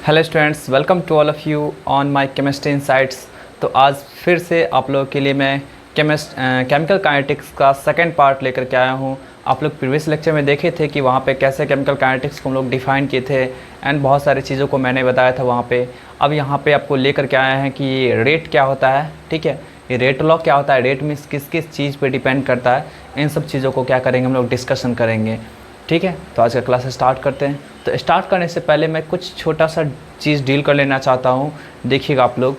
Hello students, welcome to all of you on my chemistry insights. तो आज फिर से आप लोगों के लिए मैं केमिकल काइनेटिक्स का सेकंड पार्ट लेकर के आया हूँ। आप लोग प्रीवियस लेक्चर में देखे थे कि वहाँ पे कैसे केमिकल काइनेटिक्स को हम लोग डिफ़ाइन किए थे एंड बहुत सारी चीज़ों को मैंने बताया था वहाँ पे। अब यहाँ पे आपको लेकर के आए हैं कि ये रेट क्या होता है, ठीक है, ये रेट लॉ क्या होता है, रेट मीन्स किस किस चीज़ पर डिपेंड करता है, इन सब चीज़ों को क्या करेंगे हम लोग डिस्कशन करेंगे, ठीक है। तो आज का क्लास स्टार्ट करते हैं। तो स्टार्ट करने से पहले मैं कुछ छोटा सा चीज़ डील कर लेना चाहता हूँ। देखिएगा आप लोग,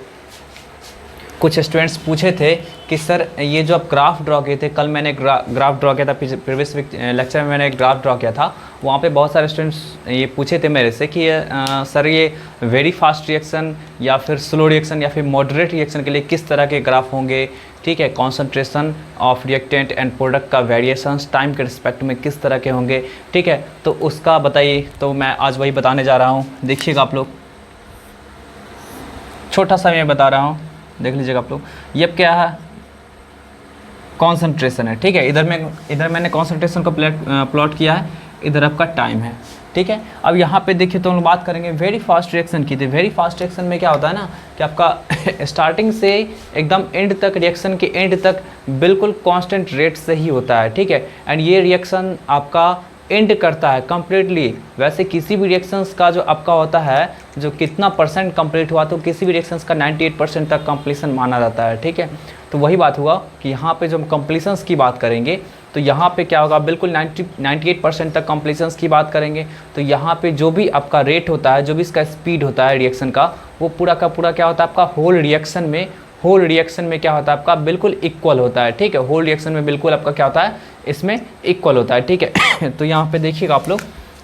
कुछ स्टूडेंट्स पूछे थे कि सर ये जो आप ग्राफ ड्रॉ किए थे, कल मैंने ग्राफ ड्रॉ किया था, प्रीवियस लेक्चर में मैंने एक ग्राफ ड्रॉ किया था। वहाँ पे बहुत सारे स्टूडेंट्स ये पूछे थे मेरे से कि सर ये वेरी फास्ट रिएक्शन या फिर स्लो रिएक्शन या फिर मॉडरेट रिएक्शन के लिए किस तरह के ग्राफ होंगे, ठीक है, concentration of reactant and product का वेरिएशंस टाइम के रिस्पेक्ट में किस तरह के होंगे, ठीक है। तो उसका बताइए, तो मैं आज वही बताने जा रहा हूँ। देखिएगा आप लोग, छोटा सा मैं बता रहा हूँ, देख लीजिएगा आप लोग। ये क्या है, कॉन्सेंट्रेशन है, ठीक है। इधर मैंने कॉन्सेंट्रेशन को प्लॉट किया है, इधर आपका टाइम है, ठीक है। अब यहाँ पे देखिए तो हम बात करेंगे वेरी फास्ट रिएक्शन की। थी वेरी फास्ट रिएक्शन में क्या होता है ना कि आपका स्टार्टिंग से एकदम एंड तक, रिएक्शन के एंड तक बिल्कुल कांस्टेंट रेट से ही होता है, ठीक है। एंड ये रिएक्शन आपका एंड करता है कम्प्लीटली। वैसे किसी भी रिएक्शंस का जो आपका होता है, जो कितना परसेंट कंप्लीट हुआ, तो किसी भी रिएक्शंस का 98% तक कंप्लीशन माना जाता है, ठीक है। तो वही बात हुआ कि यहाँ पे जो हम कंप्लीशंस की बात करेंगे तो यहाँ पे क्या होगा, बिल्कुल 98% तक कंप्लीशंस की बात करेंगे। तो यहाँ पे जो भी आपका रेट होता है, जो भी इसका स्पीड होता है रिएक्शन का, वो पूरा का पूरा क्या होता है आपका होल रिएक्शन में क्या होता है आपका बिल्कुल इक्वल होता है, ठीक है। होल रिएक्शन में बिल्कुल आपका क्या होता है, इसमें इक्वल होता है, ठीक है। तो यहाँ पे देखिएगा आप लोग,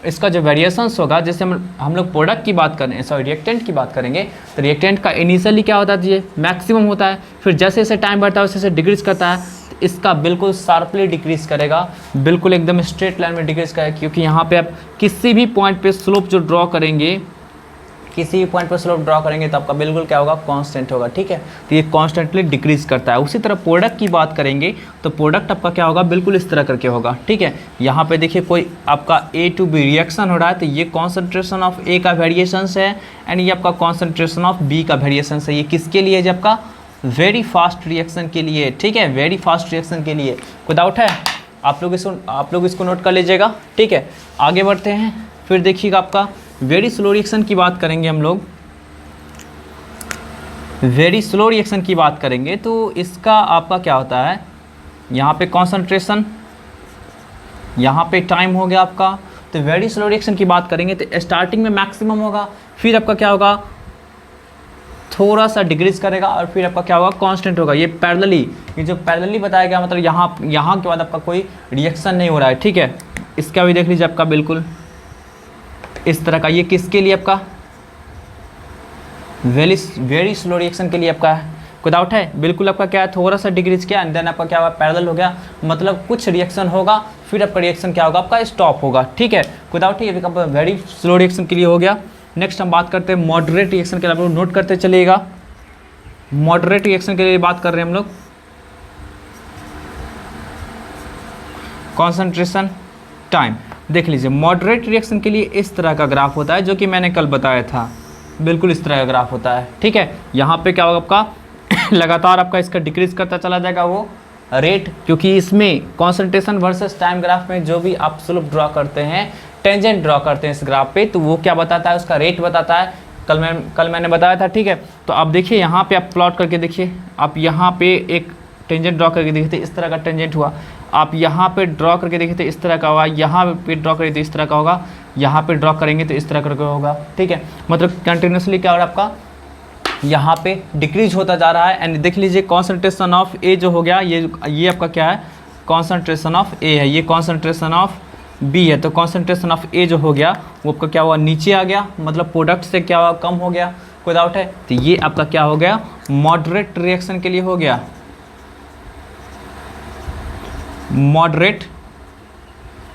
इसका जो वेरिएशंस होगा, जैसे हम लोग प्रोडक्ट की बात करें, सॉरी रिएक्टेंट की बात करेंगे, तो रिएक्टेंट का इनिशियली क्या होता है, ये मैक्सिमम होता है, फिर जैसे जैसे टाइम बढ़ता है वैसे वैसे डिक्रीज करता है। इसका बिल्कुल शार्पली डिक्रीज करेगा, बिल्कुल एकदम स्ट्रेट लाइन में डिक्रीज करेगा, क्योंकि यहाँ पे आप किसी भी पॉइंट पे स्लोप जो ड्रॉ करेंगे, किसी भी पॉइंट पर स्लोप ड्रॉ करेंगे तो आपका बिल्कुल क्या होगा, कांस्टेंट होगा, ठीक है। तो ये कांस्टेंटली डिक्रीज करता है। उसी तरह प्रोडक्ट की बात करेंगे तो प्रोडक्ट आपका क्या होगा, बिल्कुल इस तरह करके होगा, ठीक है। यहाँ पे देखिए कोई आपका A to B रिएक्शन हो रहा है, तो ये कॉन्सेंट्रेशन ऑफ A का वेरिएशंस है एंड ये आपका कॉन्सेंट्रेशन ऑफ B का वेरिएशंस है। ये किसके लिए है, आपका वेरी फास्ट रिएक्शन के लिए, ठीक है, वेरी फास्ट रिएक्शन के लिए। कोई डाउट है, आप लोग इसको नोट कर लीजिएगा, ठीक है। आगे बढ़ते हैं, फिर देखिएगा आपका वेरी स्लो रिएक्शन की बात करेंगे हम लोग। वेरी स्लो रिएक्शन की बात करेंगे तो इसका आपका क्या होता है, यहाँ पे कॉन्सेंट्रेशन, यहाँ पे टाइम हो गया आपका। तो वेरी स्लो रिएक्शन की बात करेंगे तो स्टार्टिंग में मैक्सिमम होगा, फिर आपका क्या होगा, थोड़ा सा डिक्रीज करेगा और फिर आपका क्या होगा, कांस्टेंट होगा। ये पैरेलली, ये जो पैरेलली बताया गया, मतलब यहाँ के बाद आपका कोई रिएक्शन नहीं हो रहा है, ठीक है। इसका भी देख लीजिए आपका बिल्कुल इस तरह का। ये किसके लिए आपका वेरी स्लो रिएक्शन के लिए आपका है। कोई डाउट है, बिल्कुल आपका क्या है, थोड़ा सा डिक्रीज किया एंड देन आपका क्या हुआ, पैरेलल हो गया, मतलब कुछ रिएक्शन होगा फिर आपका रिएक्शन क्या होगा, आपका स्टॉप होगा, ठीक है। कोई डाउट है, ये आपका वेरी स्लो रिएक्शन के लिए हो गया। नेक्स्ट हम बात करते हैं मॉडरेट रिएक्शन के लिए, आप लोग नोट करते चलिएगा। मॉडरेट रिएक्शन के लिए बात कर रहे हैं हम लोग, कॉन्सेंट्रेशन टाइम। देख लीजिए, मॉडरेट रिएक्शन के लिए इस तरह का ग्राफ होता है, जो कि मैंने कल बताया था, बिल्कुल इस तरह का ग्राफ होता है, ठीक है। यहाँ पे क्या होगा आपका लगातार आपका इसका डिक्रीज करता चला जाएगा वो रेट, क्योंकि इसमें कॉन्सेंट्रेशन वर्सेस टाइम ग्राफ में जो भी आप स्लोप ड्रॉ करते हैं, टेंजेंट ड्रॉ करते हैं इस ग्राफ पे, तो वो क्या बताता है, उसका रेट बताता है। कल मैंने बताया था, ठीक है। तो आप देखिए यहाँ पे आप प्लॉट करके देखिए, आप यहाँ पे एक टेंजेंट ड्रॉ करके देखते इस तरह का टेंजेंट हुआ, आप यहाँ पे ड्रॉ करके देखिए तो इस तरह का होगा, यहाँ पे ड्रॉ करेंगे तो इस तरह का होगा, यहाँ पे ड्रॉ करेंगे तो इस तरह करके होगा, ठीक है। मतलब कंटिन्यूसली क्या हो रहा है आपका, यहाँ पे डिक्रीज होता जा रहा है। एंड देख लीजिए कॉन्सेंट्रेशन ऑफ ए जो हो गया, ये आपका क्या है, कॉन्सेंट्रेशन ऑफ ए है, ये कॉन्सेंट्रेशन ऑफ बी है। तो कॉन्सेंट्रेशन ऑफ ए जो हो गया वो आपका क्या हुआ, नीचे आ गया, मतलब प्रोडक्ट से क्या हुआ, कम हो गया। कोई डाउट है, तो ये आपका क्या हो गया, मॉडरेट रिएक्शन के लिए हो गया, मॉडरेट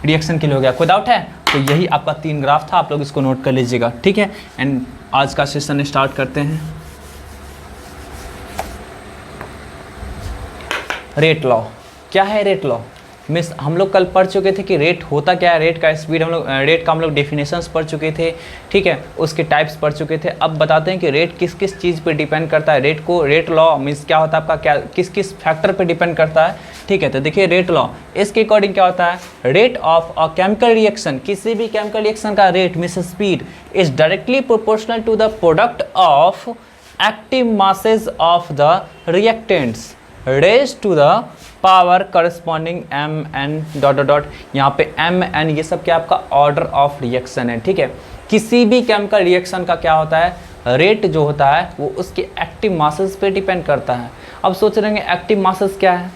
रिएक्शन के लिए हो गया। कोई डाउट है, तो यही आपका 3 ग्राफ था, आप लोग इसको नोट कर लीजिएगा, ठीक है। एंड आज का सेशन स्टार्ट करते हैं। रेट लॉ क्या है, रेट लॉ मिस हम लोग कल पढ़ चुके थे कि रेट होता क्या है, रेट का स्पीड, रेट का हम लोग डेफिनेशंस पढ़ चुके थे, ठीक है, उसके टाइप्स पढ़ चुके थे। अब बताते हैं कि रेट किस किस चीज़ पे डिपेंड करता है। रेट लॉ मीन्स क्या होता है आपका, क्या किस किस फैक्टर पे डिपेंड करता है, ठीक है। तो देखिए रेट लॉ, इसके अकॉर्डिंग क्या होता है, rate of a chemical reaction, किसी भी केमिकल रिएक्शन का rate means speed is directly proportional to the product of active masses of the reactants raise to the power corresponding M N dot dot dot. यहाँ पे M N ये सब क्या आपका order of reaction है, ठीक है। किसी भी केमिकल रिएक्शन का क्या होता है, रेट जो होता है वो उसके एक्टिव मासेस पे डिपेंड करता है। अब सोच रहे हैं एक्टिव मासेस क्या है,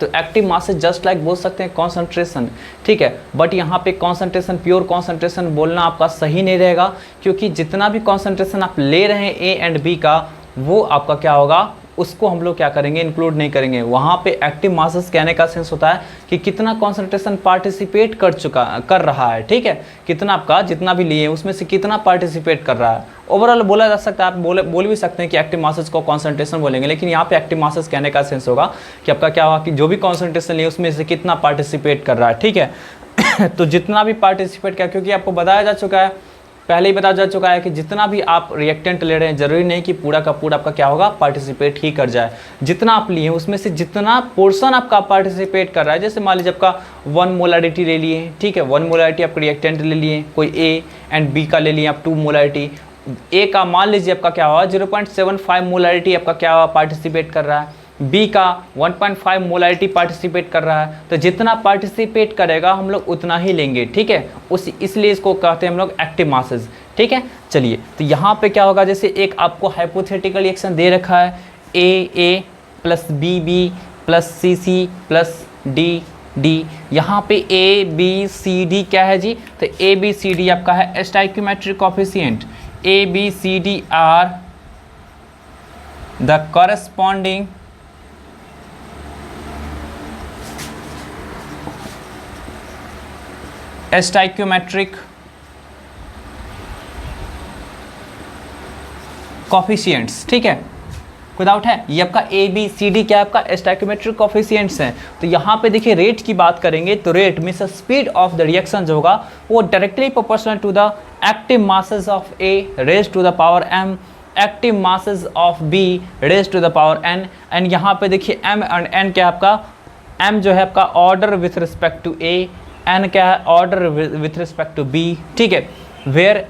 तो एक्टिव मासेस जस्ट लाइक बोल सकते हैं कॉन्सेंट्रेशन, ठीक है। बट यहाँ पे कॉन्सेंट्रेशन, प्योर कॉन्सेंट्रेशन बोलना आपका सही नहीं रहेगा, क्योंकि जितना भी कॉन्सेंट्रेशन आप ले रहे हैं ए एंड बी का, वो आपका क्या होगा, उसको हम लोग क्या करेंगे, इंक्लूड नहीं करेंगे। वहाँ पे एक्टिव मासेस कहने का सेंस होता है कि कितना कॉन्सेंट्रेशन पार्टिसिपेट कर रहा है, ठीक है, कितना आपका जितना भी लिए उसमें से कितना पार्टिसिपेट कर रहा है। ओवरऑल बोला जा सकता है, आप बोल भी सकते हैं कि एक्टिव मासेस को कॉन्सेंट्रेशन बोलेंगे, लेकिन यहाँ पे एक्टिव मासेस कहने का सेंस होगा कि आपका क्या होगा कि जो भी कॉन्सेंट्रेशन लिए उसमें से कितना पार्टिसिपेट कर रहा है, ठीक है। तो जितना भी पार्टिसिपेट किया, क्योंकि आपको बताया जा चुका है, पहले ही बताया जा चुका है कि जितना भी आप रिएक्टेंट ले रहे हैं जरूरी नहीं कि पूरा का पूरा आपका क्या होगा, पार्टिसिपेट ही कर जाए। जितना आप लिए उसमें से जितना पोर्शन आपका पार्टिसिपेट कर रहा है, जैसे मान लीजिए आपका 1 मोलरिटी ले लिए, ठीक है, 1 मोलरिटी आप रिएक्टेंट ले लिए, कोई ए एंड बी का ले लिए आप 2 मोलरिटी, ए का मान लीजिए आपका क्या हुआ 0.75 मोलरिटी आपका क्या हुआ, पार्टिसिपेट कर रहा है, बी का 1.5 मोलरिटी पार्टिसिपेट कर रहा है। तो जितना पार्टिसिपेट करेगा हम लोग उतना ही लेंगे, ठीक है, इसलिए इसको कहते हैं हम लोग एक्टिव मासेस, ठीक है। चलिए तो यहाँ पे क्या होगा, जैसे एक आपको हाइपोथेटिकल रिएक्शन दे रखा है, A plus B plus C plus D. यहाँ पे ए बी सी डी क्या है जी, तो ए बी सी डी आपका है stoichiometric coefficient, A B C D are the corresponding stoichiometric coefficients, ठीक है, कोई डाउट है। ये आपका ए बी सी डी क्या है, आपका स्टोइकियोमेट्रिक कोएफिशिएंट्स हैं। तो यहाँ पे देखिए रेट की बात करेंगे तो rate means speed of the reaction जो होगा वो directly proportional to the active masses of A raise to the power M, active masses of B raise to the power N. And यहाँ पे देखिए एम एंड एन क्या है आपका, M जो है आपका order with respect to A, n क्या है order with respect to B, ठीक है। वेयर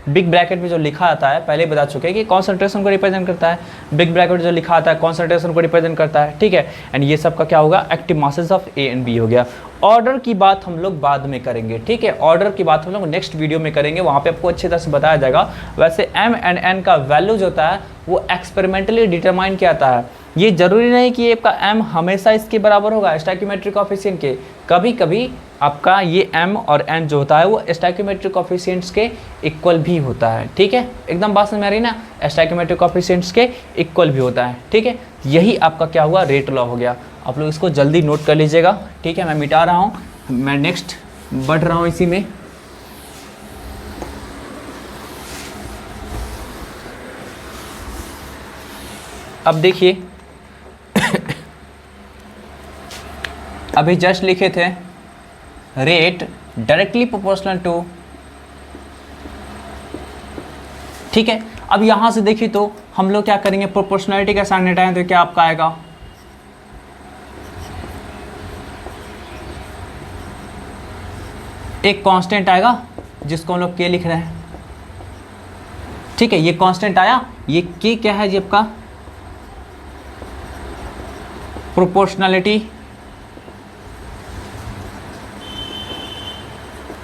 बिग ब्रैकेट में जो लिखा आता है, पहले बता चुके हैं कि कॉन्सेंट्रेशन को रिप्रेजेंट करता है, बिग ब्रैकेट जो लिखा आता है कॉन्सेंट्रेशन को रिप्रेजेंट करता है, ठीक है। एंड ये सब का क्या होगा, active masses of A and B हो गया। ऑर्डर की बात हम लोग बाद में करेंगे, ठीक है, ऑर्डर की बात हम लोग नेक्स्ट वीडियो में करेंगे, वहाँ पे आपको अच्छी तरह से बताया जाएगा। वैसे एम एंड एन का वैल्यू जो होता है वो एक्सपेरिमेंटली डिटरमाइन किया जाता है, ये जरूरी नहीं कि आपका एम हमेशा इसके बराबर होगा स्टोइकियोमेट्रिक कोएफिशिएंट के, कभी कभी आपका ये एम और एन जो होता है वो स्टोइकियोमेट्रिक कोएफिशिएंट्स के इक्वल भी होता है, ठीक है। एकदम बात समझ में आ रही ना, स्टोइकियोमेट्रिक कोएफिशिएंट्स के इक्वल भी होता है, ठीक है। यही आपका क्या हुआ, रेट लॉ हो गया। आप लोग इसको जल्दी नोट कर लीजिएगा, ठीक है। मैं मिटा रहा हूँ, मैं नेक्स्ट बढ़ रहा हूँ इसी में। अब देखिए अभी जस्ट लिखे थे रेट डायरेक्टली प्रोपोर्शनल टू, ठीक है। अब यहां से देखिए तो हम लोग क्या करेंगे, प्रोपोर्शनलिटी का साइन हटाएं तो क्या आपका आएगा, एक कांस्टेंट आएगा जिसको हम लोग के लिख रहे हैं, ठीक है। ये कांस्टेंट आया, ये के क्या है जी आपका प्रोपोर्शनलिटी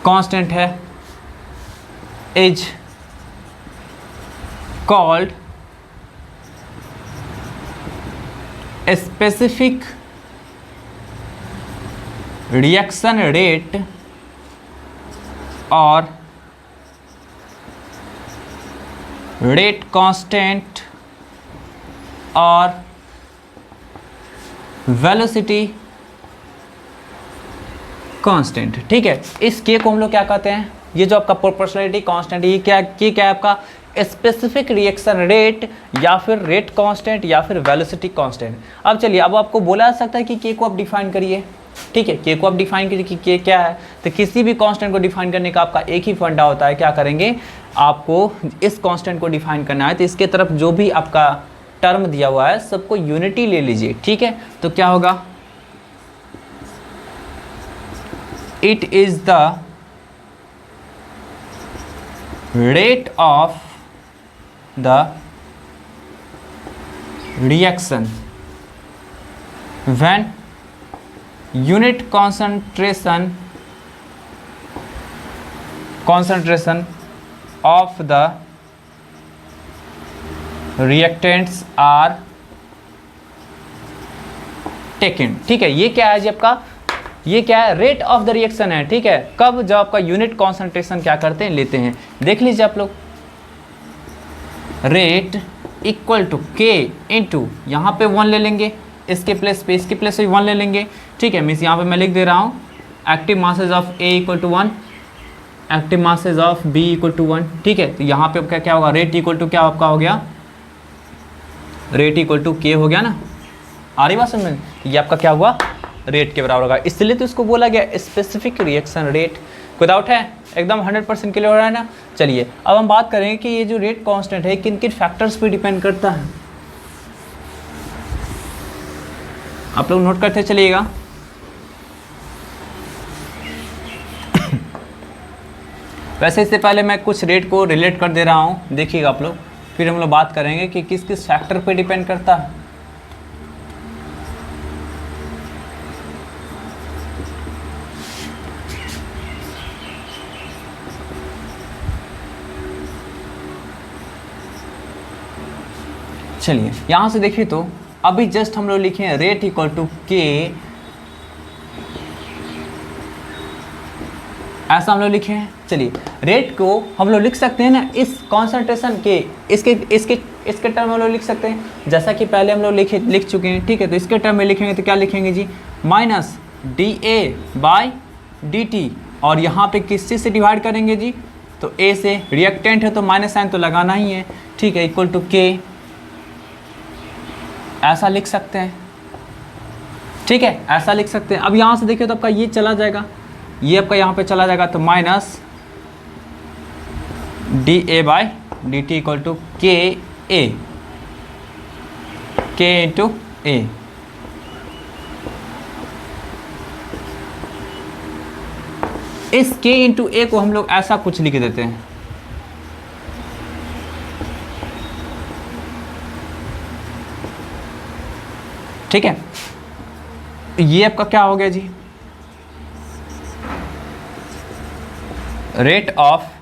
कांस्टेंट है, is called specific reaction rate और रेट कांस्टेंट और वेलोसिटी कांस्टेंट, ठीक है। इस के को हम लोग क्या कहते हैं, ये जो आपका प्रोपोर्शनलिटी कांस्टेंट, ये क्या है आपका स्पेसिफिक रिएक्शन रेट या फिर रेट कांस्टेंट या फिर वेलोसिटी कांस्टेंट। अब चलिए, अब आपको बोला जा सकता है कि के को आप डिफाइन करिए, ठीक है, के को आप डिफाइन कीजिए कि के क्या है। तो किसी भी कांस्टेंट को डिफाइन करने का आपका एक ही फंडा होता है, क्या करेंगे, आपको इस कांस्टेंट को डिफाइन करना है तो इसके तरफ जो भी आपका टर्म दिया हुआ है सबको यूनिटी ले लीजिए। ठीक है, तो क्या होगा, it is the rate of the reaction when unit concentration of the reactants are taken। ठीक है, ये क्या है जी आपका, ये क्या है, रेट ऑफ द रिएक्शन है। ठीक है, कब, जब आपका यूनिट कॉन्सेंट्रेशन क्या करते हैं, लेते हैं। देख लीजिए आप लोग, रेट इक्वल टू के इंटू, यहाँ पे 1 ले लेंगे, इसके प्लेस पे, इसके प्लेस पे 1 ले लेंगे। ठीक है, मीन्स यहाँ पे मैं लिख दे रहा हूँ active masses of A equal to 1, active masses of B equal to 1। ठीक है, तो यहाँ पे क्या क्या होगा, रेट इक्वल टू क्या आपका हो गया, रेट इक्वल टू के हो गया ना। आ रही बात समझ में, ये आपका क्या हुआ, रेट के बराबर होगा, इसलिए तो इसको बोला गया स्पेसिफिक रिएक्शन रेट। कोई डाउट है, एकदम 100% क्लियर हो रहा है ना। चलिए अब हम बात करेंगे कि ये जो रेट कांस्टेंट है किन किन फैक्टर्स पे डिपेंड करता है, आप लोग नोट करते चलिएगा। वैसे इससे पहले मैं कुछ रेट को रिलेट कर दे रहा हूँ, देखिएगा आप लोग, फिर हम लोग बात करेंगे कि किस किस फैक्टर पे डिपेंड करता है। चलिए यहाँ से देखिए, तो अभी जस्ट हम लोग लिखे हैं रेट इक्वल टू के, ऐसा हम लोग लिखे हैं। चलिए रेट को हम लोग लिख सकते हैं ना इस कॉन्सेंट्रेशन के, इसके टर्म हम लोग लिख सकते हैं, जैसा कि पहले हम लोग लिख चुके हैं। ठीक है, तो इसके टर्म में लिखेंगे तो क्या लिखेंगे जी, minus D A by D T, और यहाँ पे किस चीज़ से डिवाइड करेंगे जी, तो ए से, रिएक्टेंट है तो माइनस साइन तो लगाना ही है। ठीक है, इक्वल टू के, ऐसा लिख सकते हैं। ठीक है, ऐसा लिख सकते हैं। अब यहाँ से देखिए तो आपका ये चला जाएगा, ये आपका यहाँ पे चला जाएगा, तो minus D A by D t equal to k A, के इंटू ए। इस के इंटू ए को हम लोग ऐसा कुछ लिख देते हैं, ठीक है। ये आपका क्या हो गया जी, rate of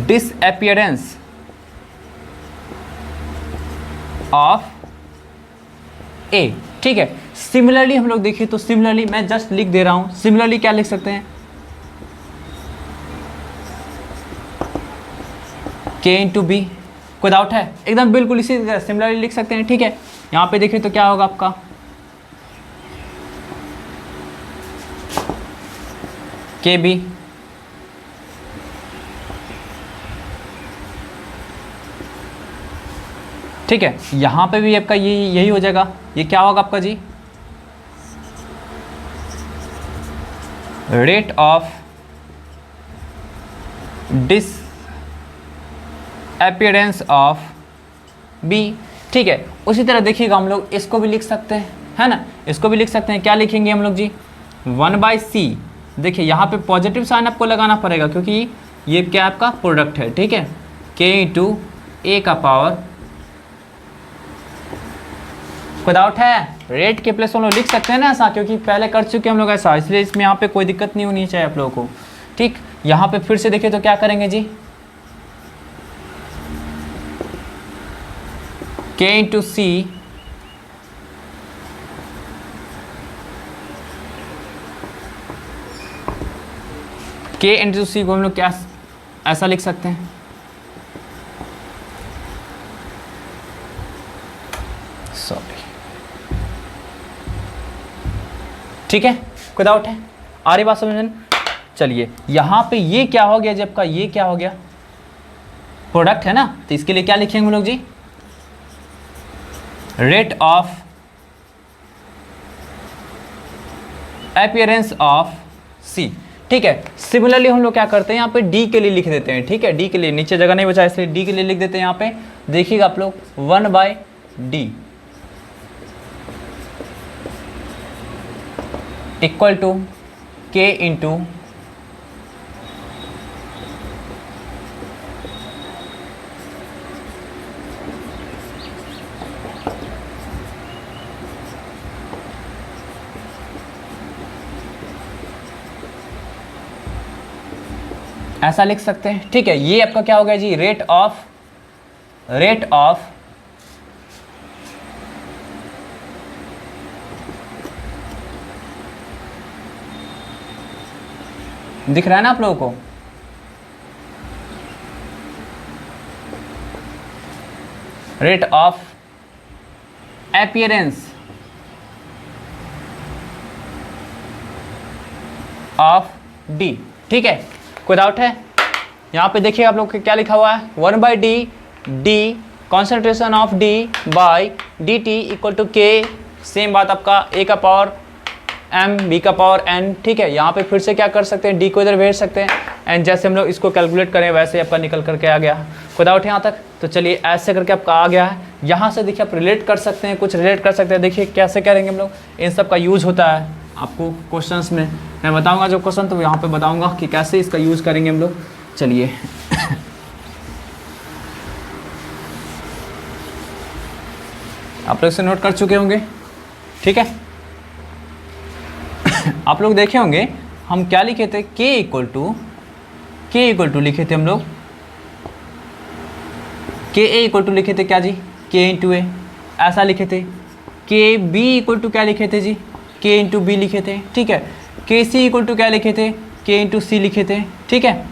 disappearance of A. ठीक है, सिमिलरली हम लोग देखिए तो सिमिलरली मैं जस्ट लिख दे रहा हूं, सिमिलरली क्या लिख सकते हैं, के इंटू बी। कोई डाउट है, एकदम बिल्कुल इसी तरह सिमिलरली लिख सकते हैं। ठीक है, यहाँ पे देखिए तो क्या होगा आपका, के बी, ठीक है। यहाँ पे भी आपका यही हो जाएगा। ये क्या होगा आपका जी, rate of disappearance of B. ठीक है, उसी तरह देखिएगा हम लोग इसको भी लिख सकते हैं, है ना, इसको भी लिख सकते हैं। क्या लिखेंगे हम लोग जी, 1/c। देखिए यहाँ पे पॉजिटिव साइन आपको लगाना पड़ेगा क्योंकि ये क्या आपका प्रोडक्ट है। ठीक है, k इंटू ए का पावर, कोई डाउट है, रेट के प्लेस हम लोग लिख सकते हैं ना ऐसा, क्योंकि पहले कर चुके हम लोग ऐसा, इसलिए इसमें यहाँ पे कोई दिक्कत नहीं होनी चाहिए आप लोगों को। ठीक, यहाँ पे फिर से देखिए तो क्या करेंगे जी, k इंटू सी, k इंटू सी को हम लोग क्या ऐसा लिख सकते हैं, सॉरी, ठीक है। कोई डाउट है, आ रही बात समझ में। चलिए यहाँ पे ये क्या हो गया जब का, ये क्या हो गया, प्रोडक्ट है ना, तो इसके लिए क्या लिखेंगे हम लोग जी, रेट ऑफ अपीयरेंस ऑफ सी। ठीक है, सिमिलरली हम लोग क्या करते हैं यहाँ पे डी के लिए लिख देते हैं। ठीक है, डी के लिए नीचे जगह नहीं बचा इसलिए डी के लिए लिख देते हैं यहाँ पे। देखिएगा आप लोग 1/d equal to k into ऐसा लिख सकते हैं। ठीक है, ये आपका क्या हो गया जी, रेट ऑफ दिख रहा है ना आप लोगों को, rate of appearance of D. ठीक है, कोई डाउट है? यहाँ पे देखिए आप लोग क्या लिखा हुआ है, 1/d d concentration of d by D t equal to k. Same बात आपका a का पावर m b का पावर n। ठीक है, यहाँ पे फिर से क्या कर सकते हैं, d को इधर भेज सकते हैं एंड जैसे हम लोग इसको कैलकुलेट करें वैसे आपका निकल करके आ गया। कोई डाउट है यहाँ तक? तो चलिए ऐसे करके आपका आ गया है। यहाँ से देखिए आप रिलेट कर सकते हैं, कुछ रिलेट कर सकते हैं। देखिए कैसे करेंगे हम लोग, इन सब का यूज होता है आपको क्वेश्चंस में। मैं बताऊंगा जो क्वेश्चन तो यहाँ पे बताऊंगा कि कैसे इसका यूज़ करेंगे हम लोग। चलिए आप लोग इसे नोट कर चुके होंगे। ठीक है, आप लोग देखे होंगे हम क्या लिखे थे, k इक्वल टू लिखे थे हम लोग, k a इक्वल टू लिखे थे क्या जी, k इंटू ए ऐसा लिखे थे। k b इक्वल टू क्या लिखे थे जी, k इंटू बी लिखे थे। ठीक है, k c इक्वल टू क्या लिखे थे, k इंटू सी लिखे थे। ठीक है,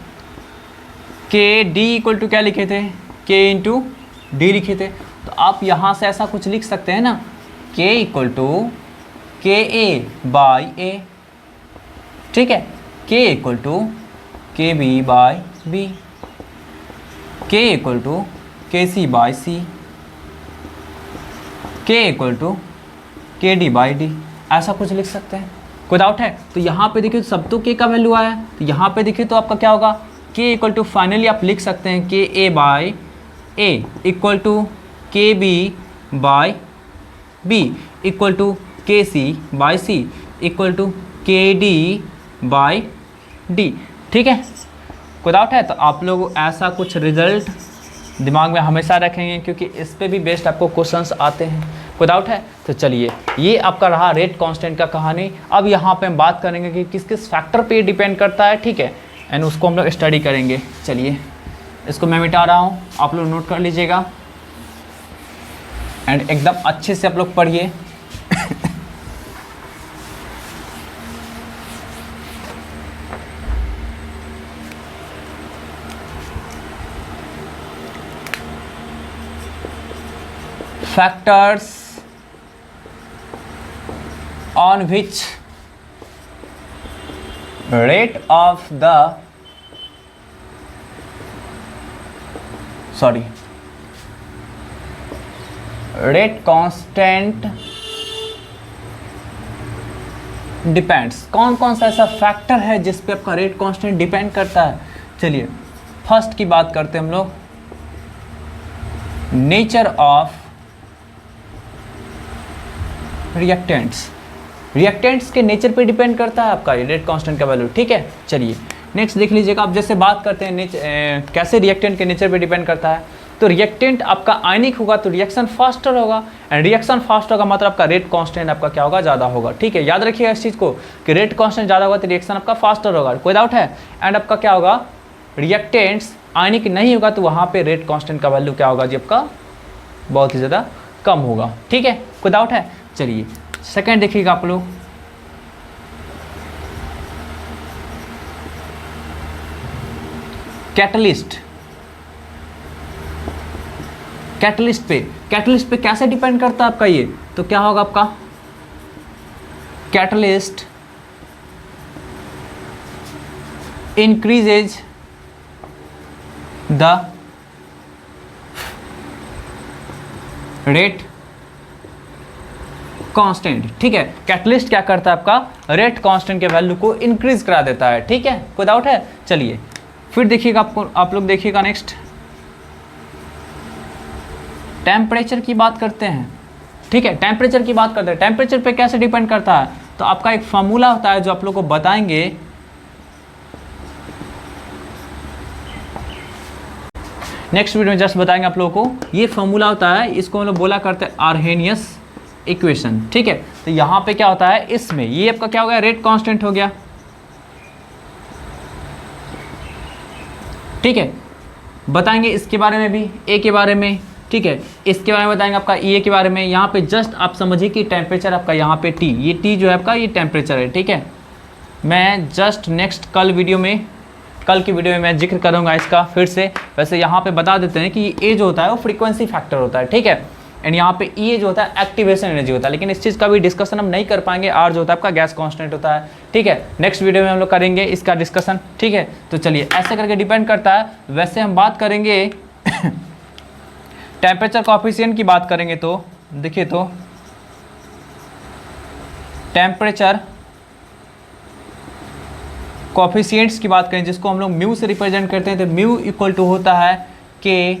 k d इक्वल टू क्या लिखे थे, k इंटू डी लिखे थे। तो आप यहाँ से ऐसा कुछ लिख सकते हैं ना, k equal to k A by ए। ठीक है, k इक्वल टू के B by B, k equal to के C by C, k equal to के डी बाई डी, ऐसा कुछ लिख सकते हैं। कोई डाउट है? तो यहाँ पे देखिए सब तो k का वैल्यू आया है, तो यहाँ पे देखिए तो आपका क्या होगा, k इक्वल टू फाइनली आप लिख सकते हैं k A by A equal to के B by B equal to के C by C equal to के डी बाई डी। ठीक है, कोई डाउट है? तो आप लोग ऐसा कुछ रिजल्ट दिमाग में हमेशा रखेंगे क्योंकि इस पे भी बेस्ट आपको क्वेश्चंस आते हैं। कोई डाउट है? तो चलिए ये आपका रहा रेट कांस्टेंट का कहानी। अब यहाँ पे हम बात करेंगे कि किस किस फैक्टर पे डिपेंड करता है। ठीक है, एंड उसको हम लोग स्टडी करेंगे। चलिए इसको मैं मिटा रहा हूँ, आप लोग नोट कर लीजिएगा एंड एकदम अच्छे से आप लोग पढ़िए। Factors on which rate of the rate constant depends. कौन कौन सा ऐसा फैक्टर है जिस पे आपका रेट कांस्टेंट डिपेंड करता है? चलिए फर्स्ट की बात करते हैं हम लोग, नेचर ऑफ रिएक्टेंट्स। रिएक्टेंट्स के नेचर पे डिपेंड करता है आपका रेट कांस्टेंट का वैल्यू। ठीक है, चलिए नेक्स्ट देख लीजिएगा। आप जैसे बात करते हैं कैसे रिएक्टेंट के नेचर पे डिपेंड करता है, तो रिएक्टेंट आपका आयनिक होगा तो रिएक्शन फास्टर होगा, एंड रिएक्शन फास्ट होगा मतलब आपका रेट कांस्टेंट आपका क्या होगा, ज़्यादा होगा। ठीक है, याद रखिएगा इस चीज़ को कि रेट कांस्टेंट ज़्यादा होगा तो रिएक्शन आपका फास्टर होगा। कोई डाउट है? एंड आपका क्या होगा, रिएक्टेंट्स आयनिक नहीं होगा तो वहाँ पे रेट कांस्टेंट का वैल्यू क्या होगा जी, आपका बहुत ही ज़्यादा कम होगा। ठीक है, कोई डाउट है? चलिए सेकेंड देखिएगा आप लोग, कैटलिस्ट। कैटलिस्ट पे कैसे डिपेंड करता है आपका ये, तो क्या होगा आपका, catalyst increases the rate constant, ठीक है। कैटलिस्ट क्या करता है, आपका रेट कांस्टेंट के वैल्यू को इंक्रीज करा देता है, ठीक है, कोई डाउट है। चलिए फिर देखिएगा, आपको आप लोग देखिएगा नेक्स्ट टेम्परेचर की बात करते हैं, ठीक है। टेम्परेचर की बात करते हैं, टेम्परेचर पे कैसे डिपेंड करता है, तो आपका एक फॉर्मूला होता है जो आप लोग को बताएंगे, नेक्स्ट वीडियो में जस्ट बताएंगे आप लोगों को। ये फॉर्मूला होता है, इसको हम लोग बोला करते हैं आर्हेनियस इक्वेशन, ठीक है। तो यहाँ पे क्या होता है, इसमें ये आपका क्या हो गया, रेट कांस्टेंट हो गया, ठीक है। बताएंगे इसके बारे में भी, ए के बारे में, ठीक है, इसके बारे में बताएंगे आपका ई ए के बारे में। यहाँ पे जस्ट आप समझिए कि टेम्परेचर आपका यहाँ पे टी, ये टी जो है आपका ये टेम्परेचर है, ठीक है। मैं जस्ट नेक्स्ट कल की वीडियो में मैं जिक्र करूँगा इसका फिर से। वैसे यहाँ पे बता देते हैं कि ए जो होता है वो फ्रीक्वेंसी फैक्टर होता है, ठीक है। एंड यहाँ पे ई जो होता है एक्टिवेशन एनर्जी होता है, लेकिन इस चीज़ का भी डिस्कशन हम नहीं कर पाएंगे। आर जो होता है आपका गैस कांस्टेंट होता है, ठीक है। नेक्स्ट वीडियो में हम लोग करेंगे इसका डिस्कशन, ठीक है। तो चलिए ऐसे करके डिपेंड करता है। वैसे हम बात करेंगे टेम्परेचर कोएफिशिएंट की बात करेंगे तो देखिए, तो टेम्परेचर कोएफिशिएंट्स की बात करें जिसको हम लोग म्यू से रिप्रेजेंट करते हैं, तो म्यू इक्वल टू होता है के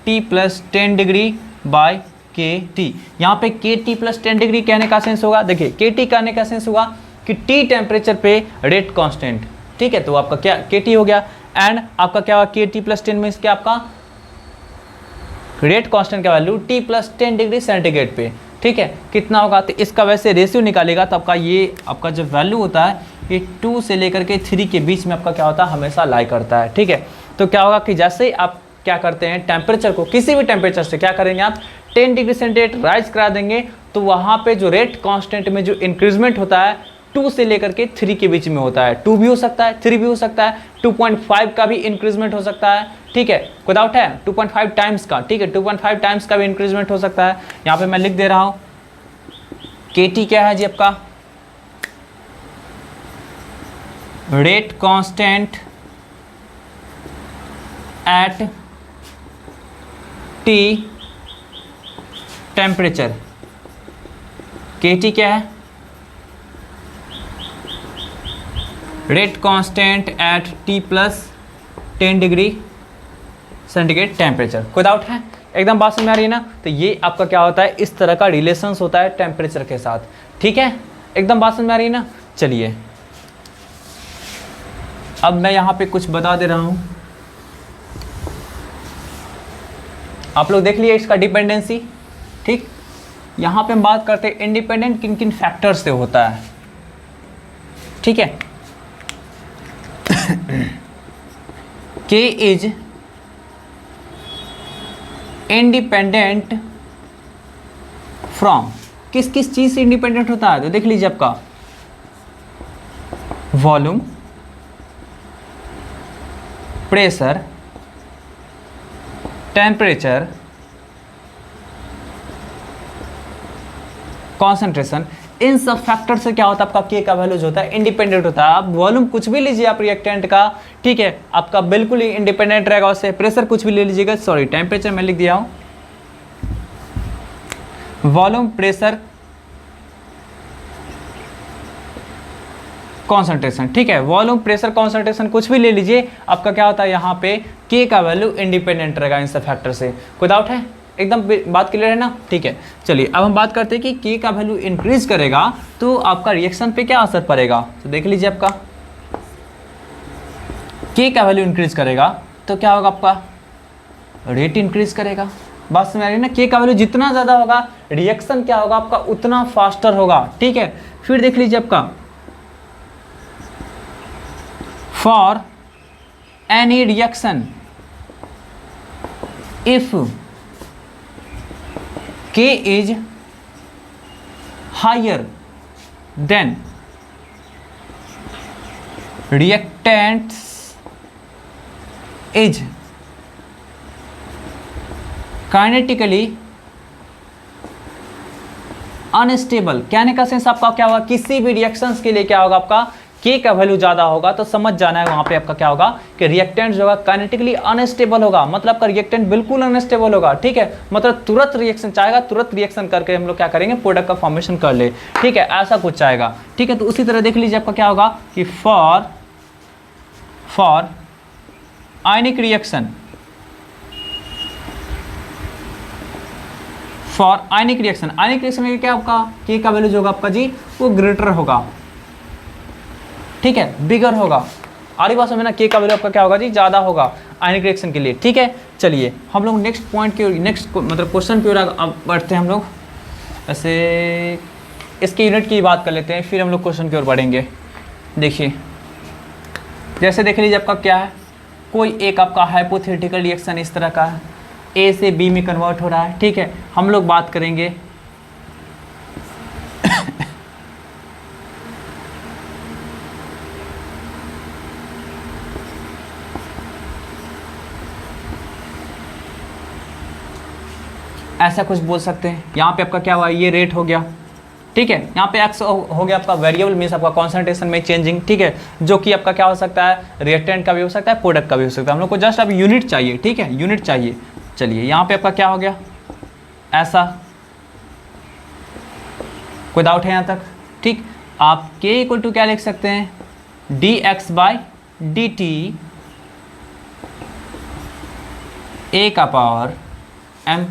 टी प्लस 10 डिग्री बाय के टी। यहाँ पे के टी प्लस 10 डिग्री कहने का सेंस होगा, देखिए के टी कहने का सेंस होगा कि टी टेम्परेचर पे रेट कांस्टेंट, ठीक है। तो आपका क्या के टी हो गया, एंड आपका क्या होगा के टी प्लस 10 मीन्स क्या, आपका रेट कांस्टेंट का value T plus 10 degree centigrade पे, ठीक है, कितना होगा। तो इसका वैसे रेशियो निकालेगा तो आपका ये आपका जो वैल्यू होता है ये 2 से लेकर के 3 के बीच में आपका क्या होता है, हमेशा लाई करता है, ठीक है। तो क्या होगा कि जैसे आप क्या करते हैं, टेम्परेचर को किसी भी टेम्परेचर से क्या करेंगे आप 10 डिग्री सेंटीग्रेड राइज करा देंगे, तो वहाँ पे जो रेट कांस्टेंट में जो इंक्रीजमेंट होता है 2 से लेकर के 3 के बीच में होता है। 2 भी हो सकता है, 3 भी हो सकता है, 2.5 का भी इंक्रीजमेंट हो सकता है, ठीक है, कोई डाउट है, 2.5 टाइम्स का, ठीक है, 2.5 टाइम्स का भी इंक्रीजमेंट हो सकता है। यहाँ पे मैं लिख दे रहा हूँ के टी क्या है जी, आपका rate constant at T temperature. के टी क्या है, rate constant at T plus 10 degree centigrade temperature. कोई डाउट है, एकदम बात समझ में आ रही है ना। तो ये आपका क्या होता है, इस तरह का रिलेशंस होता है टेम्परेचर के साथ, ठीक है, एकदम बात समझ में आ रही है ना। चलिए अब मैं यहाँ पे कुछ बता दे रहा हूँ, आप लोग देख लिए इसका डिपेंडेंसी, ठीक। यहाँ पे हम बात करते हैं इंडिपेंडेंट किन किन फैक्टर से होता है, ठीक है। K इज इंडिपेंडेंट फ्रॉम, किस किस चीज से इंडिपेंडेंट होता है, तो देख लीजिए आपका वॉल्यूम, प्रेशर, टेम्परेचर, कॉन्सेंट्रेशन, इन सब फैक्टर से क्या होता है, आपका के का वैल्यू जो होता है इंडिपेंडेंट होता है। आप वॉल्यूम कुछ भी लीजिए आप रिएक्टेंट का, ठीक है, आपका बिल्कुल ही इंडिपेंडेंट रहेगा उससे। प्रेशर कुछ भी ले लीजिएगा, सॉरी टेम्परेचर मैं लिख दिया हूं, वॉल्यूम, प्रेशर, कॉन्सेंट्रेशन, ठीक है, वॉल्यूम, प्रेशर, कॉन्सेंट्रेशन कुछ भी ले लीजिए, आपका क्या होता है यहाँ पे के का वैल्यू इंडिपेंडेंट रहेगा इन सब फैक्टर से। कोई डाउट है, एकदम बात क्लियर है ना, ठीक है। चलिए अब हम बात करते हैं कि के का वैल्यू इंक्रीज करेगा तो आपका रिएक्शन पे क्या असर पड़ेगा, तो देख लीजिए आपका के का वैल्यू इंक्रीज करेगा तो क्या होगा, आपका रेट इंक्रीज करेगा। बात समझ आ रही है ना, के का वैल्यू जितना ज़्यादा होगा रिएक्शन क्या होगा आपका उतना फास्टर होगा, ठीक है। फिर देख लीजिए आपका for any reaction if K is higher than reactants is kinetically unstable. कहने का सेंस आपका क्या होगा, किसी भी रिएक्शंस के लिए क्या होगा आपका के का वैल्यू ज़्यादा होगा तो समझ जाना है वहाँ पे आपका क्या होगा कि रिएक्टेंट जो होगा काइनेटिकली अनस्टेबल होगा, मतलब का रिएक्टेंट बिल्कुल अनस्टेबल होगा, ठीक है, मतलब तुरंत रिएक्शन चाहेगा, तुरंत रिएक्शन करके हम लोग क्या करेंगे, प्रोडक्ट का फॉर्मेशन कर ले, ठीक है, ऐसा कुछ चाहेगा, ठीक है। तो उसी तरह देख लीजिए आपका क्या होगा कि for ionic reaction, for ionic reaction, ionic reaction में क्या आपका के का वैल्यू जो होगा आपका जी वो ग्रेटर होगा, ठीक है, बिगर होगा, आरी बात समझना, के का वैल्यू आपका क्या होगा जी ज़्यादा होगा आयनिक रिएक्शन के लिए, ठीक है। चलिए हम लोग नेक्स्ट पॉइंट की नेक्स्ट मतलब क्वेश्चन की ओर अब बढ़ते हैं हम लोग, ऐसे इसके यूनिट की बात कर लेते हैं, फिर हम लोग क्वेश्चन की ओर बढ़ेंगे। देखिए जैसे देख लीजिए आपका क्या है, कोई एक आपका हाइपोथेटिकल रिएक्शन इस तरह का है, ए से बी में कन्वर्ट हो रहा है, ठीक है, हम लोग बात करेंगे ऐसा कुछ बोल सकते हैं, यहाँ पे आपका क्या हुआ, ये रेट हो गया, ठीक है, यहाँ पे एक्स हो गया आपका वेरिएबल, मीन्स आपका कॉन्सेंट्रेशन में चेंजिंग, ठीक है, जो कि आपका क्या हो सकता है, रिएक्टेंट का भी हो सकता है, प्रोडक्ट का भी हो सकता है, हम लोग को जस्ट अब यूनिट चाहिए, ठीक है, यूनिट चाहिए। चलिए यहाँ पे आपका क्या हो गया, ऐसा कोई डाउट है यहाँ तक, ठीक। आप k इक्वल टू क्या लिख सकते हैं, dx by D T A का पावर m,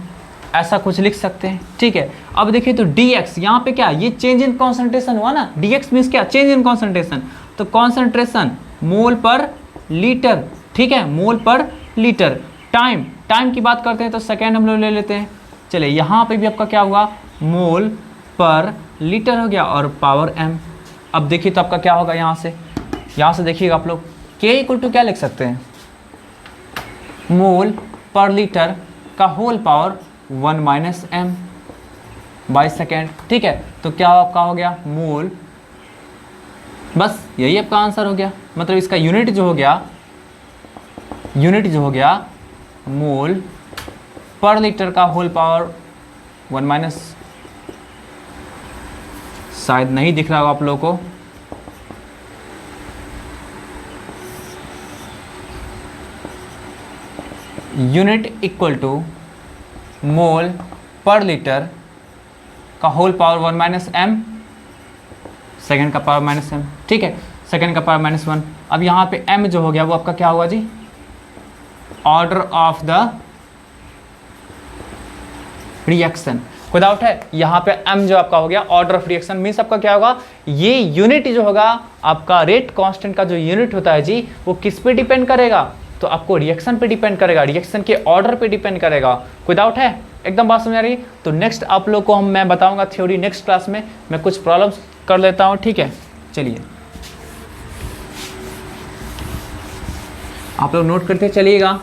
ऐसा कुछ लिख सकते हैं, ठीक है। अब देखिए तो dx यहाँ पे क्या, ये चेंज इन कॉन्सेंट्रेशन हुआ ना, dx मीन्स क्या, चेंज इन कॉन्सेंट्रेशन, तो कॉन्सेंट्रेशन मोल पर लीटर, ठीक है, मोल पर लीटर। टाइम की बात करते हैं तो सेकेंड हम लोग ले लेते हैं। चलिए यहाँ पे भी आपका क्या हुआ, मोल पर लीटर हो गया और पावर m। अब देखिए तो आपका क्या होगा, यहाँ से देखिएगा आप लोग, k इक्वल टू क्या लिख सकते हैं, मोल पर लीटर का whole power 1 minus m by second, ठीक है। तो क्या आपका हो गया, मोल, बस यही आपका आंसर हो गया, मतलब इसका यूनिट जो हो गया मोल पर लीटर का होल पावर 1 माइनस, शायद नहीं दिख रहा होगा आप लोगों को, unit equal to mole per litre का whole power 1 minus m, second का पावर माइनस m, ठीक है, सेकेंड का पावर माइनस 1। अब यहाँ पे m जो हो गया वो आपका क्या होगा जी, ऑर्डर ऑफ द रिएक्शन। कोई डाउट है, यहाँ पे m जो आपका हो गया ऑर्डर ऑफ रिएक्शन, मीन्स आपका क्या होगा, ये यूनिट जो होगा आपका रेट कांस्टेंट का जो यूनिट होता है जी वो किस पे डिपेंड करेगा, तो आपको रिएक्शन पे डिपेंड करेगा, रिएक्शन के ऑर्डर पे डिपेंड करेगा। कोई डाउट है, एकदम बात समझ आ रही। तो नेक्स्ट आप लोग को मैं बताऊंगा थ्योरी नेक्स्ट क्लास में, मैं कुछ प्रॉब्लम्स कर लेता हूँ, ठीक है। चलिए आप लोग नोट करते चलिएगा,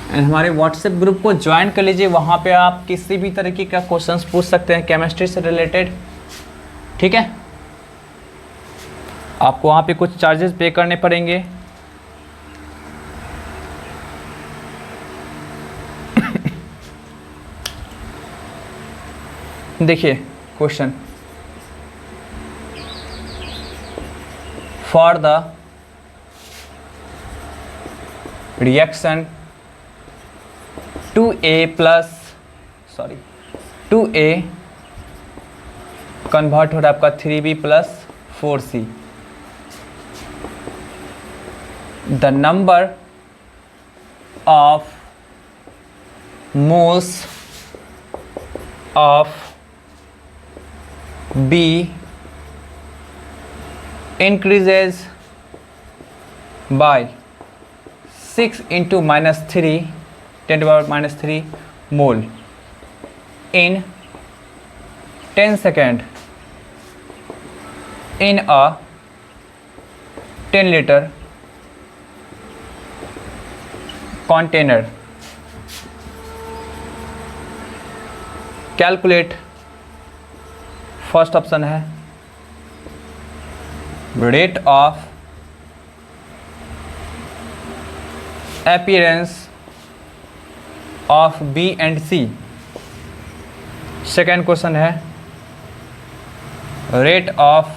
हमारे व्हाट्सएप ग्रुप को ज्वाइन कर लीजिए, वहाँ पे आप किसी भी तरीके का क्वेश्चंस पूछ सकते हैं केमिस्ट्री से रिलेटेड, ठीक है। आपको वहाँ पे कुछ चार्जेस पे करने पड़ेंगे। देखिए question, for the reaction 2A convert हो रहा है आपका 3B plus 4C, the number of moles of B increases by 6 into minus 3 10 to the power minus 3 mole in 10 seconds in a 10 liter container. Calculate, first option है rate of appearance of B and C. Second question है rate of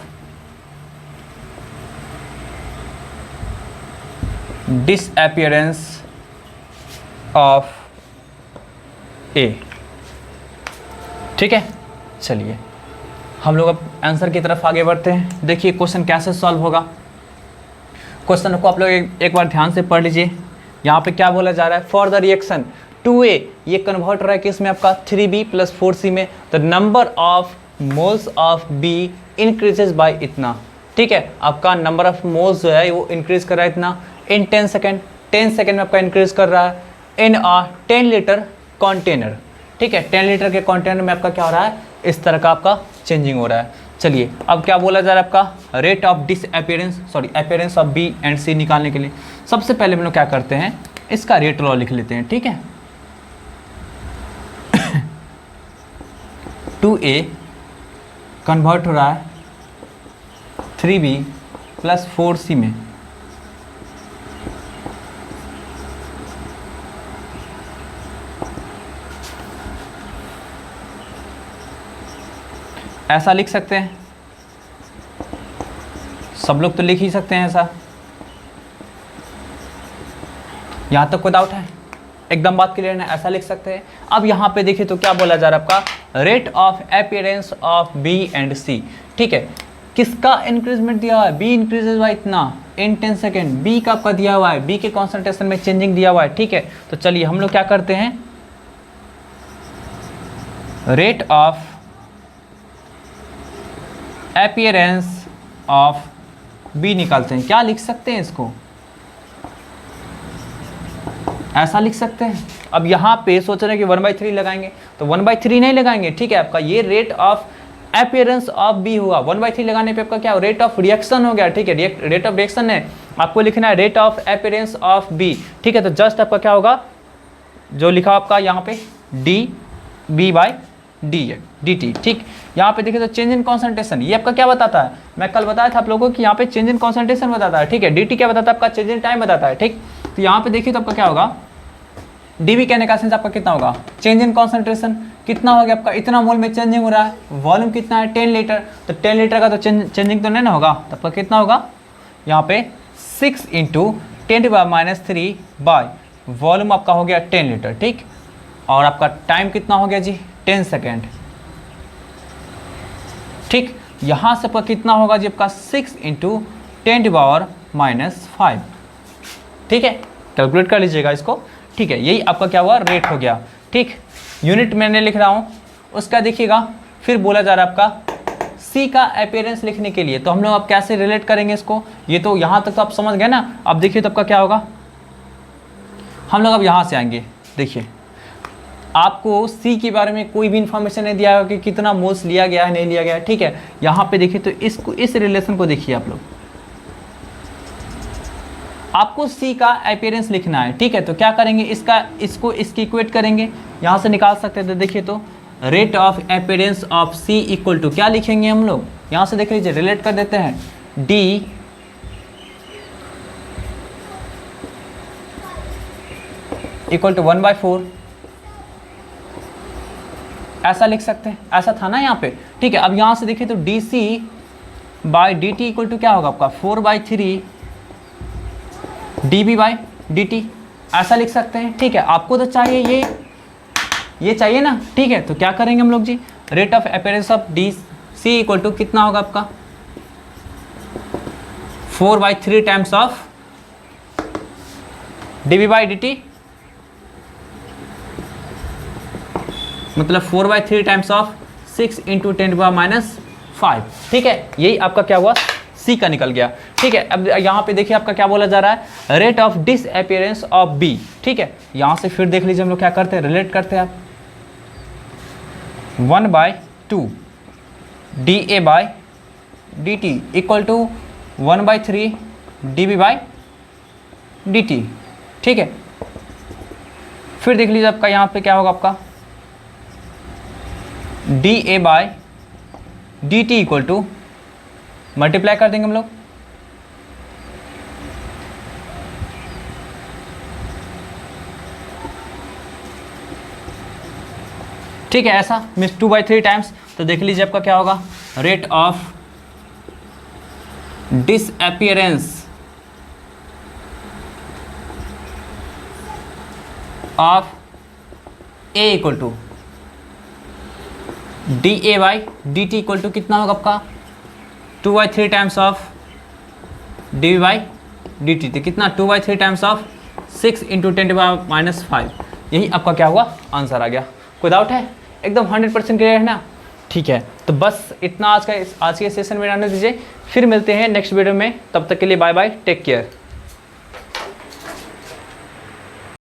disappearance of A. ठीक है, चलिए हम लोग अब answer की तरफ आगे बढ़ते हैं। देखिए क्वेश्चन कैसे सॉल्व होगा। क्वेश्चन को आप लोग एक बार ध्यान से पढ़ लीजिए। यहाँ पे क्या बोला जा रहा है, फॉर द रिएक्शन 2A, ये कन्वर्ट हो रहा है किस में आपका 3B + 4C में, the number of moles of B increases by इतना। ठीक है, आपका नंबर ऑफ मोल्स जो है वो इंक्रीज कर रहा है इतना इन 10 सेकेंड, 10 सेकेंड में आपका इंक्रीज कर रहा है इन अ 10 लीटर कंटेनर। ठीक है, 10 लीटर के कंटेनर में आपका क्या हो रहा है, इस तरह का आपका चेंजिंग हो रहा है। चलिए अब क्या बोला जा रहा है, आपका rate of appearance of B and C निकालने के लिए सबसे पहले हम लोग क्या करते हैं, इसका रेट लॉ लिख लेते हैं। ठीक है, 2A कन्वर्ट हो रहा है 3B + 4C में। ऐसा लिख सकते हैं, सब लोग तो लिख ही सकते हैं ऐसा। यहाँ तक कोई डाउट है, एकदम बात क्लियर है, ऐसा लिख सकते हैं। अब यहाँ पे देखिए तो क्या बोला जा रहा है, आपका rate of appearance of B and C. ठीक है, किसका इंक्रीजमेंट दिया हुआ है, बी इंक्रीजेज हुआ इतना इन 10 सेकेंड, बी का आपका दिया हुआ है, बी के कॉन्सेंट्रेशन में चेंजिंग दिया हुआ है। ठीक है, तो चलिए हम लोग क्या करते हैं, rate of appearance of B निकालते हैं। क्या लिख सकते हैं इसको, ऐसा लिख सकते हैं। अब यहाँ पे सोच रहे हैं कि 1/3 लगाएंगे, तो 1/3 नहीं लगाएंगे। ठीक है, आपका ये rate of appearance of B हुआ, 1/3 लगाने पे आपका क्या हो, रेट ऑफ रिएक्शन हो गया। ठीक है, रेट ऑफ रिएक्शन है, आपको लिखना है rate of appearance of B. ठीक है, तो जस्ट आपका क्या होगा, जो लिखा आपका यहाँ पे dB/dt। ठीक, यहाँ पे देखिए तो चेंज इन कॉन्सेंट्रेशन, ये आपका क्या बताता है, मैं कल बताया था आप लोगों को कि यहाँ पे चेंज इन कॉन्सेंट्रेशन बताता है। ठीक है, dt क्या बताता है, आपका चेंज इन टाइम बताता है। ठीक, तो यहाँ पे देखिए तो आपका क्या होगा, dB कहने का सेंस आपका कितना होगा, चेंज इन कॉन्सेंट्रेशन कितना हो गया आपका, इतना मोल में चेंजिंग हो रहा है, वॉल्यूम कितना है 10 लीटर, तो 10 लीटर का तो चेंजिंग तो नहीं ना होगा, तो आपका कितना होगा यहाँ पे 6 × 10⁻³ बाय वॉल्यूम आपका हो गया 10 लीटर। ठीक, और आपका टाइम कितना हो गया जी 10 सेकेंड। ठीक, यहाँ से आपका कितना होगा जी, आपका 6 × 10⁻⁵। ठीक है, कैलकुलेट कर लीजिएगा इसको। ठीक है, यही आपका क्या हुआ, रेट हो गया। ठीक, यूनिट मैंने लिख रहा हूँ, उसका देखिएगा फिर बोला जा रहा है आपका सी का अपीयरेंस लिखने के लिए, तो हम लोग अब कैसे रिलेट करेंगे इसको, ये तो यहाँ तक तो आप समझ गए ना। अब देखिए तो आपका क्या होगा, हम लोग अब यहाँ से आएंगे। देखिए आपको सी के बारे में कोई भी इंफॉर्मेशन नहीं दिया है कि कितना मोल्स लिया गया है नहीं लिया गया है। ठीक है, यहाँ पे देखिए तो इस रिलेशन को देखिए आप लोग, आपको सी का अपीयरेंस लिखना है। ठीक है, तो क्या करेंगे, इसकी इक्वेट करेंगे, यहाँ से निकाल सकते हैं। तो देखिए तो rate of appearance of C equal to क्या लिखेंगे हम लोग, यहाँ से देख लीजिए, रिलेट कर देते हैं, डी इक्वल टू 1/4, ऐसा लिख सकते हैं, ऐसा था ना यहाँ पे। ठीक है, अब यहाँ से देखिए तो dC/dt इक्वल टू क्या होगा आपका 4/3 dB/dt, ऐसा लिख सकते हैं। ठीक है, आपको तो चाहिए ये चाहिए ना। ठीक है, तो क्या करेंगे हम लोग जी, rate of appearance of DC equal to कितना होगा आपका 4/3 टाइम्स ऑफ dB/dt, मतलब 4/3 टाइम्स ऑफ 6 × 10⁻⁵। ठीक है, यही आपका क्या हुआ, सी का निकल गया। ठीक है, अब यहाँ पे देखिए आपका क्या बोला जा रहा है, rate of disappearance of B. ठीक है, यहाँ से फिर देख लीजिए हम लोग क्या करते हैं, रिलेट करते हैं आप 1/2 dA/dt इक्वल टू 1/3 dB/dt। ठीक है, फिर देख लीजिए आपका यहाँ पे क्या होगा, आपका dA/dt इक्वल टू मल्टीप्लाई कर देंगे हम लोग, ठीक है, ऐसा मीन्स 2/3 टाइम्स। तो देख लीजिए आपका क्या होगा, rate of disappearance of A equal to d A by D t equal to कितना होगा आपका 2/3 times of d by D t. तो कितना 2/3 टाइम्स ऑफ 6 इंटू 10⁻⁵। यही आपका क्या हुआ आंसर आ गया। कोई डाउट है? एकदम 100% क्लियर है ना? ठीक है, तो बस इतना आज के सेशन में रहने दीजिए, फिर मिलते हैं नेक्स्ट वीडियो में। तब तक के लिए बाय बाय, टेक केयर।